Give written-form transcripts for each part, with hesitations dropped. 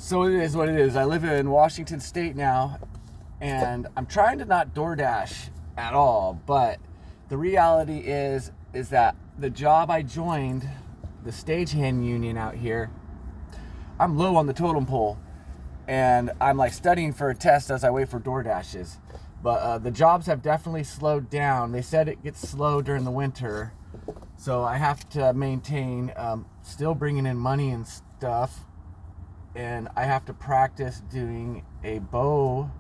So it is what it is. I live in Washington State now, and I'm trying to not DoorDash at all, but the reality is that the job I joined, the stagehand union out here, I'm low on the totem pole, and I'm like studying for a test as I wait for DoorDashes. But the jobs have definitely slowed down. They said it gets slow during the winter, so I have to maintain still bringing in money and stuff, and I have to practice doing a bow.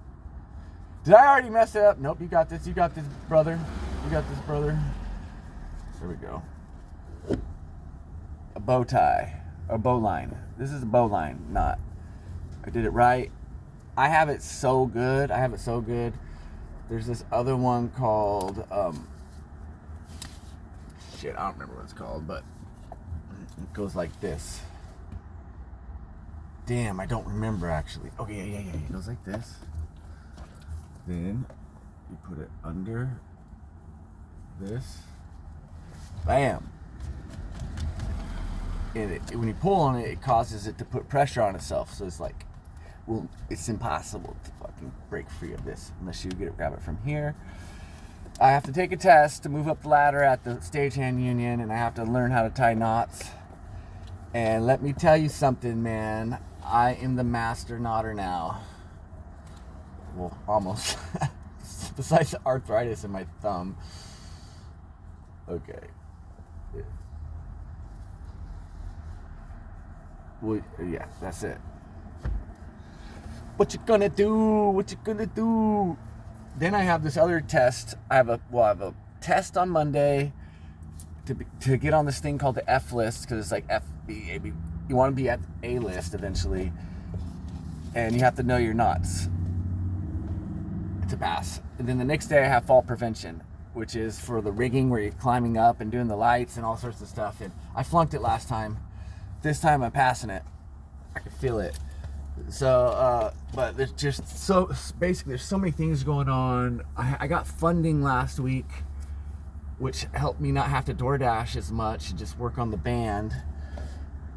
Did I already mess it up? Nope, you got this. You got this, brother. You got this, brother. There we go. A bow tie. A bow line. This is a bow line, not. I did it right. I have it so good. I have it so good. There's this other one called, shit, I don't remember what it's called, but it goes like this. Damn, I don't remember actually. Okay, yeah. It goes like this. Then you put it under this. Bam. And when you pull on it, it causes it to put pressure on itself. So it's like, well, it's impossible to fucking break free of this unless you grab it from here. I have to take a test to move up the ladder at the stagehand union, and I have to learn how to tie knots. And let me tell you something, man. I am the master knotter now. Well, almost. Besides the arthritis in my thumb. Okay. Yeah. Well, yeah, that's it. What you gonna do? What you gonna do? Then I have this other test. I have a test on Monday to get on this thing called the F list, because it's like F, B, A, B. You want to be at A list eventually, and you have to know your knots to pass. And then the next day I have fall prevention, which is for the rigging where you're climbing up and doing the lights and all sorts of stuff. And I flunked it last time. This time I'm passing it. I can feel it. So, but there's just so basically there's so many things going on. I got funding last week, which helped me not have to DoorDash as much and just work on the band.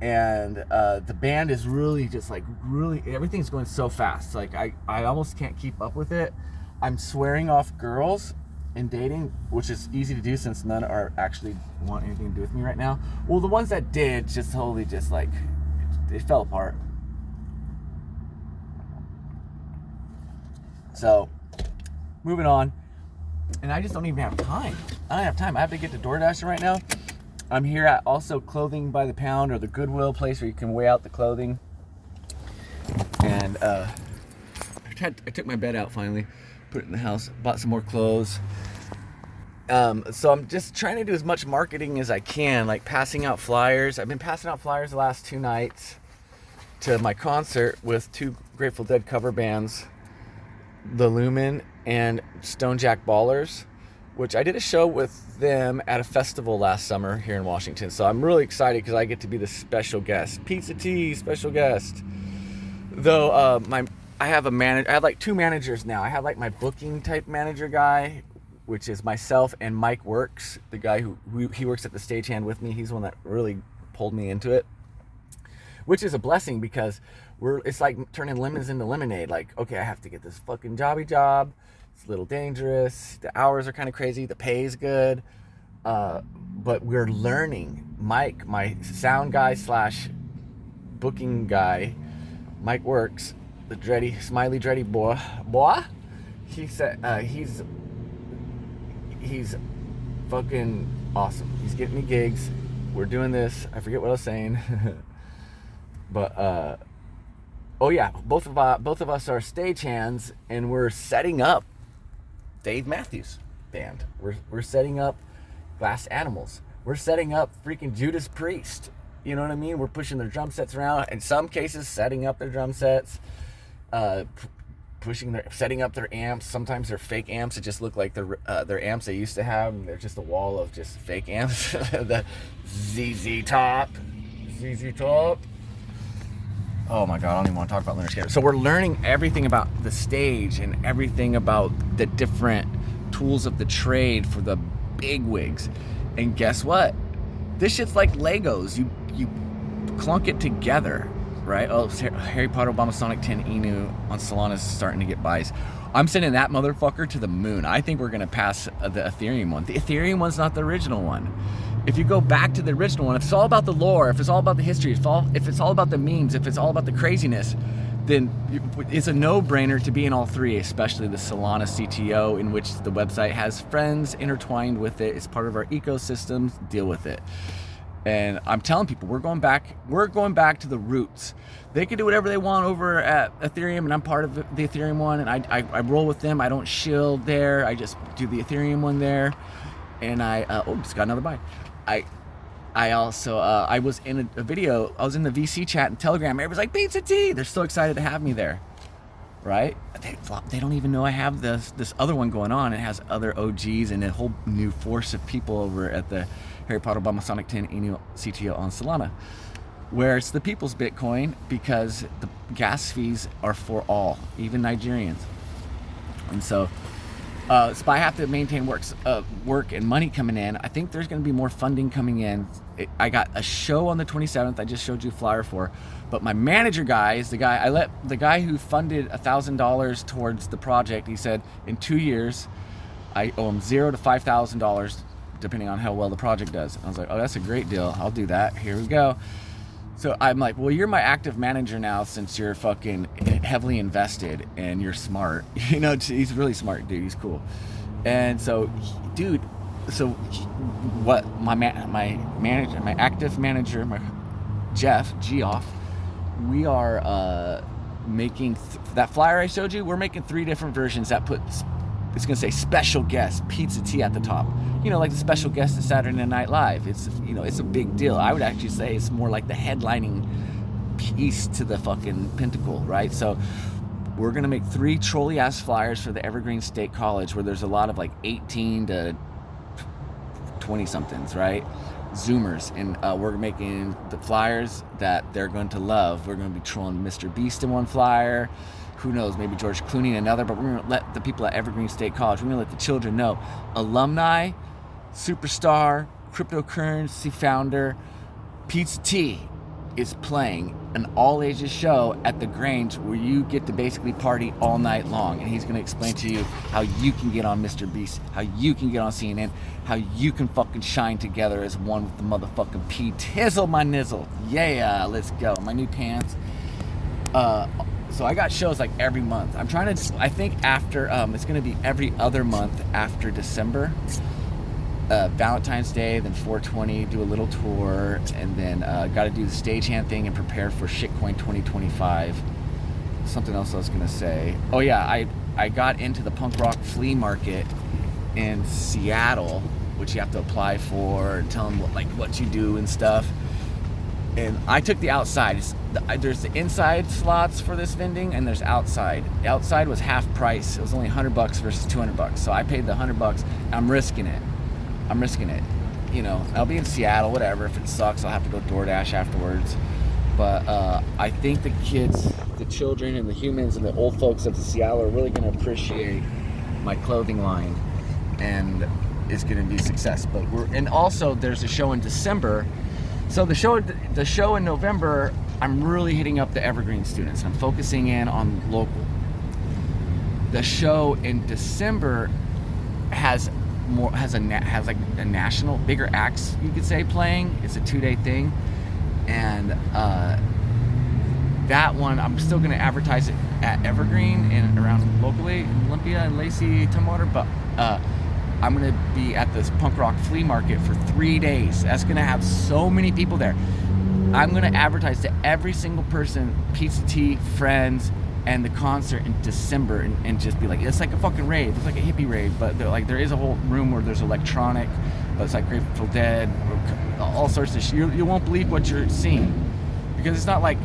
And the band is really just like everything's going so fast. Like I almost can't keep up with it. I'm swearing off girls in dating, which is easy to do since none are actually want anything to do with me right now. Well, the ones that did just totally just like they fell apart. So, moving on. And I just don't even have time. I don't have time. I have to get to DoorDash right now. I'm here at also Clothing by the Pound, or the Goodwill place where you can weigh out the clothing. And I took my bed out finally, put it in the house, bought some more clothes. So I'm just trying to do as much marketing as I can, like passing out flyers. I've been passing out flyers the last 2 nights to my concert with 2 Grateful Dead cover bands, The Lumen and Stone Jack Ballers, which I did a show with them at a festival last summer here in Washington. So I'm really excited because I get to be the special guest. PizzaT, special guest. Though I have like 2 managers now. I have like my booking type manager guy, which is myself, and Mike Works, the guy who he works at the stagehand with me. He's the one that really pulled me into it, which is a blessing because it's like turning lemons into lemonade. Like, okay, I have to get this fucking job. It's a little dangerous. The hours are kind of crazy. The pay is good. But we're learning. Mike, my sound guy / booking guy, Mike Works, the smiley dready boy. He said he's fucking awesome. He's getting me gigs. We're doing this. I forget what I was saying. But oh yeah, both of us are stagehands, and we're setting up Dave Matthews Band. We're setting up Glass Animals. We're setting up freaking Judas Priest. You know what I mean? We're pushing their drum sets around. In some cases, setting up their drum sets, setting up their amps. Sometimes they're fake amps that just look like their amps they used to have. And they're just a wall of just fake amps. The ZZ Top. Oh my God, I don't even want to talk about Leonard Skinner. So we're learning everything about the stage and everything about the different tools of the trade for the big wigs. And guess what? This shit's like Legos. You clunk it together. right? Oh, Harry Potter Bombasonic 10 Inu on Solana is starting to get buys. I'm sending that motherfucker to the moon. I think we're going to pass the Ethereum one. The Ethereum one's not the original one. If you go back to the original one, if it's all about the lore, if it's all about the history, if it's all about the memes, if it's all about the craziness, then it's a no-brainer to be in all three, especially the Solana CTO, in which the website has friends intertwined with it. It's part of our ecosystem. Deal with it. And I'm telling people, we're going back to the roots. They can do whatever they want over at Ethereum, and I'm part of the Ethereum one, and I roll with them. I don't shield there. I just do the Ethereum one there. And just got another buy. I also, I was in a video, I was in the VC chat and Telegram. Everybody's like, PizzaT! They're so excited to have me there, right? They don't even know I have this other one going on. It has other OGs and a whole new force of people over at the Harry Potter Bombasonic 10 Inu CTO on Solana, where it's the people's Bitcoin, because the gas fees are for all, even Nigerians. And so I have to maintain work and money coming in. I think there's going to be more funding coming in. I got a show on the 27th. I just showed you a flyer for, but my manager guy is the guy who funded $1,000 towards the project. He said in 2 years, I owe him $0 to $5,000, depending on how well the project does. I was like, oh, that's a great deal. I'll do that. Here we go. So I'm like, well, you're my active manager now, since you're fucking heavily invested and you're smart. You know, he's a really smart dude. He's cool. And so, dude, what my manager, my active manager, Jeff Geoff, we are making that flyer I showed you. We're making 3 different versions that it's gonna say special guest PizzaT at the top. You know, like the special guest at Saturday Night Live. It's a big deal. I would actually say it's more like the headlining piece to the fucking pinnacle, right? So we're gonna make 3 trolley ass flyers for the Evergreen State College, where there's a lot of like 18 to 20 somethings, right? Zoomers, and we're making the flyers that they're going to love. We're going to be trolling Mr. Beast in one flyer. Who knows, maybe George Clooney in another, but we're going to let the people at Evergreen State College, we're going to let the children know. Alumni, superstar, cryptocurrency founder, PizzaT is playing an all-ages show at the Grange, where you get to basically party all night long. And he's going to explain to you how you can get on Mr. Beast, how you can get on CNN, how you can fucking shine together as one with the motherfucking P-Tizzle, my nizzle. Yeah, let's go. My new pants. So I got shows like every month. I'm trying to, I think after, it's going to be every other month after December. Valentine's Day, then 420, do a little tour, and then got to do the stagehand thing and prepare for Shitcoin 2025. Something else I was going to say. Oh yeah, I got into the punk rock flea market in Seattle, which you have to apply for, tell them what you do and stuff. And I took the outside. There's the inside slots for this vending, and there's outside. The outside was half price. It was only $100 versus $200. So I paid the $100. I'm risking it. You know, I'll be in Seattle, whatever. If it sucks, I'll have to go DoorDash afterwards. But I think the kids, the children, and the humans, and the old folks of Seattle are really going to appreciate my clothing line, and it's going to be a success. But and also there's a show in December. So the show in November, I'm really hitting up the Evergreen students. I'm focusing in on local. The show in December has like a national, bigger acts, you could say, playing. It's a 2-day thing, and that one I'm still going to advertise it at Evergreen and around locally, Olympia and Lacey, Tumwater, but I'm going to be at this punk rock flea market for 3 days. That's going to have so many people there. I'm going to advertise to every single person, PizzaT, friends, and the concert in December, and just be like, it's like a fucking rave. It's like a hippie rave, but there is a whole room where there's electronic, but it's like Grateful Dead, all sorts of shit. You won't believe what you're seeing, because it's not like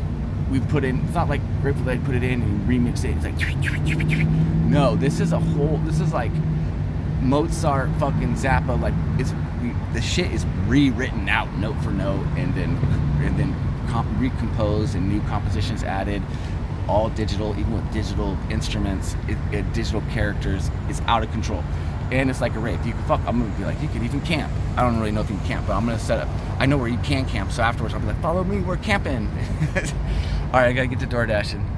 it's not like Grateful Dead put it in and remix it. It's like, no, this is like Mozart fucking Zappa, like the shit is rewritten out note for note, and then recomposed and new compositions added, all digital, even with digital instruments, digital characters. It's out of control, and it's like a rave. I'm gonna be like, you can even camp. I don't really know if you can camp, but I'm gonna set up. I know where you can camp, so afterwards I'll be like, follow me, we're camping. All right, I gotta get to DoorDashing.